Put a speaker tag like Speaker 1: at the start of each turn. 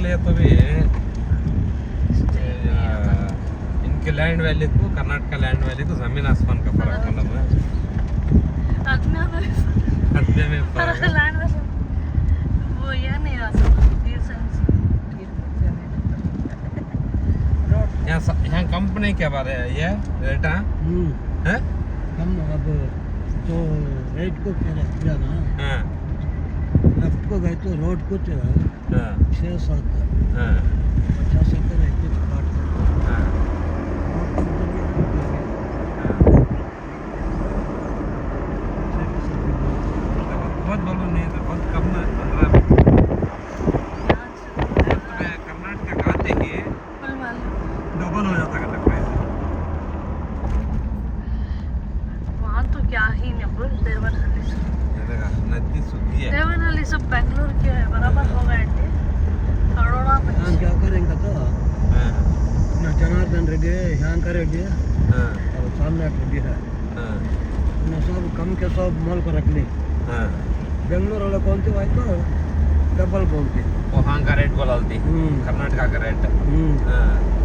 Speaker 1: लिए तो भी इनके लैंड वैली को कर्नाटक लैंड वैली को जमीन आसमान का फर्क मतलब है अदमे में फर्क है
Speaker 2: लैंड वैसे वो ये नहीं आ सकता
Speaker 1: यहाँ कंपनी क्या बारे है ये रेटा है
Speaker 3: हम अब तो रेट को किया ना
Speaker 1: हाँ
Speaker 3: लेफ्ट को गए तो रोड कुछ
Speaker 1: हाँ
Speaker 3: 6-7
Speaker 1: हाँ
Speaker 3: 50 एकड़ है कुछ काट
Speaker 1: हाँ बहुत बोलो नहीं तो बहुत कम है 15 कर्नाटक का आते ही डबल हो जाता है प्राइस
Speaker 2: वहाँ तो क्या ही नहीं बोल देवनहल्ली से
Speaker 1: नदी सुखी है
Speaker 2: देवनहल्ली सब बेंगलोर के है बराबर होगा आंटी करोड़ा
Speaker 3: हम क्या करेंगे तो
Speaker 1: हाँ
Speaker 3: ना जनार्दन रेड्डी है यहाँ का रेड्डी है
Speaker 1: हाँ
Speaker 3: और सामने एक रेड्डी है
Speaker 1: हाँ
Speaker 3: ना सब कम के सब मोल को रख ली
Speaker 1: हाँ
Speaker 3: बेंगलोर वाला कौन सी भाई तो डबल बोलती
Speaker 1: वहाँ का रेट बोलती कर्नाटक का रेट हाँ